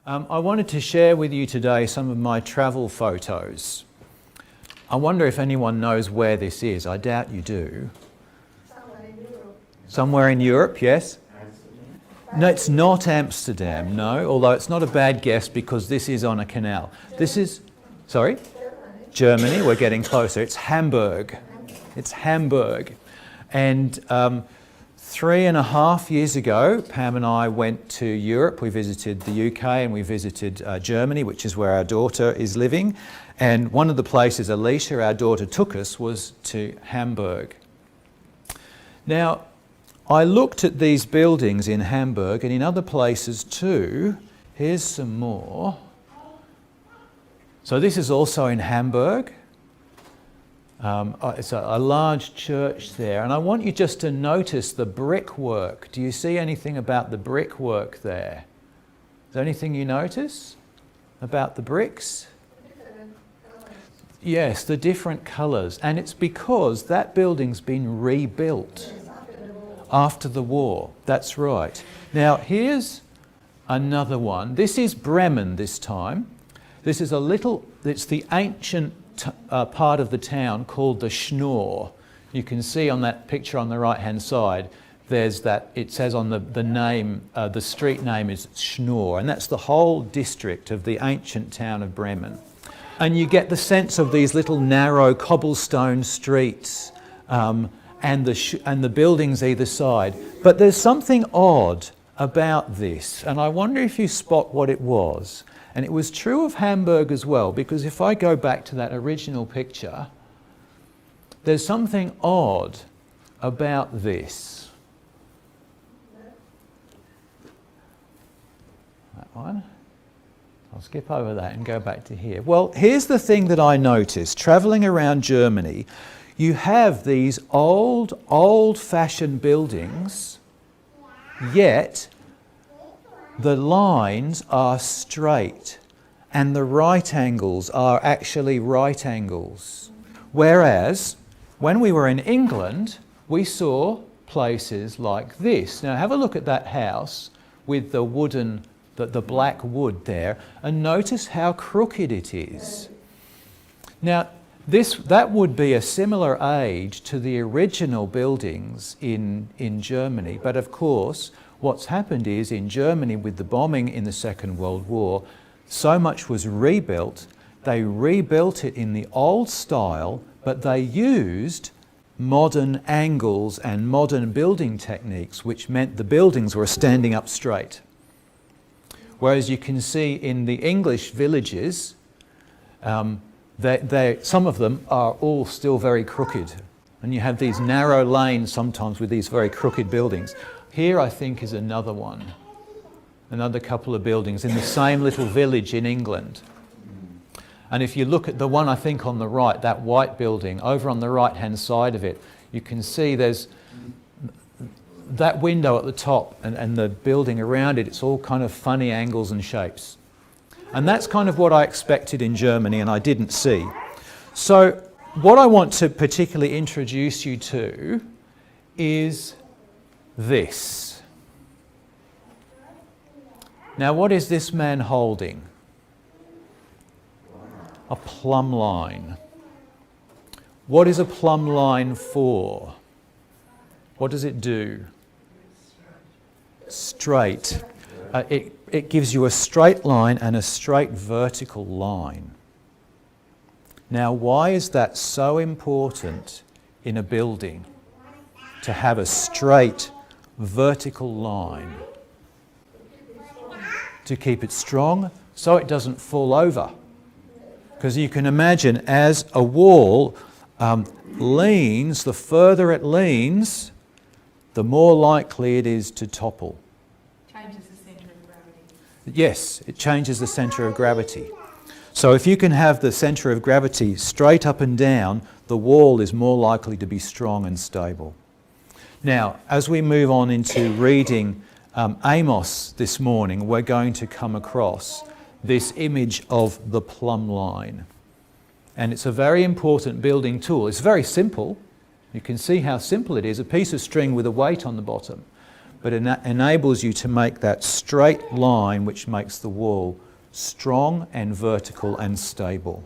I wanted to share with you today some of my travel photos. I wonder if anyone knows where this is. I doubt you do. Somewhere in Europe. Somewhere in Europe, yes? No, it's not Amsterdam, no, although it's not a bad guess because this is on a canal. This is, sorry? Germany, we're getting closer. It's Hamburg. It's Hamburg. And 3.5 years ago, Pam and I went to Europe. We visited the UK and we visited Germany, which is where our daughter is living. And one of the places Alicia, our daughter, took us was to Hamburg. Now, I looked at these buildings in Hamburg and in other places too. Here's some more. So this is also in Hamburg. It's a large church there, and I want you just to notice the brickwork. Do you see anything about the brickwork there? Is there anything you notice about the bricks? Yes, the different colours, and it's because that building's been rebuilt after the war. That's right. Now here's another one. This is Bremen this time. This is it's the ancient part of the town called the Schnorr. You can see on that picture on the right hand side there's that, it says on the name, the street name is Schnorr, and that's the whole district of the ancient town of Bremen. And you get the sense of these little narrow cobblestone streets and the buildings either side. But there's something odd about this, and I wonder if you spot what it was. And it was true of Hamburg as well, because if I go back to that original picture, there's something odd about this. That one. I'll skip over that and go back to here. Well, here's the thing that I noticed. Travelling around Germany, you have these old-fashioned buildings, yet the lines are straight and the right angles are actually right angles. Whereas when we were in England, we saw places like this. Now have a look at that house with the wooden, the black wood there, and notice how crooked it is. Now that would be a similar age to the original buildings in Germany, but of course what's happened is in Germany with the bombing in the Second World War, so much was rebuilt. They rebuilt it in the old style, but they used modern angles and modern building techniques, which meant the buildings were standing up straight. Whereas you can see in the English villages, some of them are all still very crooked. And you have these narrow lanes sometimes with these very crooked buildings. Here, I think, is another one, another couple of buildings in the same little village in England. And if you look at the one, I think, on the right, that white building, over on the right-hand side of it, you can see there's that window at the top and the building around it. It's all kind of funny angles and shapes. And that's kind of what I expected in Germany and I didn't see. So what I want to particularly introduce you to is this. Now, what is this man holding? A plumb line. What is a plumb line for? What does it do? Straight. It gives you a straight line and a straight vertical line. Now, why is that so important in a building? To have a straight vertical line. To keep it strong so it doesn't fall over. Because you can imagine as a wall leans, the further it leans, the more likely it is to topple. Changes the centre of gravity. Yes, it changes the centre of gravity. So if you can have the centre of gravity straight up and down, the wall is more likely to be strong and stable. Now, as we move on into reading Amos this morning, we're going to come across this image of the plumb line. And it's a very important building tool. It's very simple. You can see how simple it is, a piece of string with a weight on the bottom. but enables you to make that straight line which makes the wall strong and vertical and stable.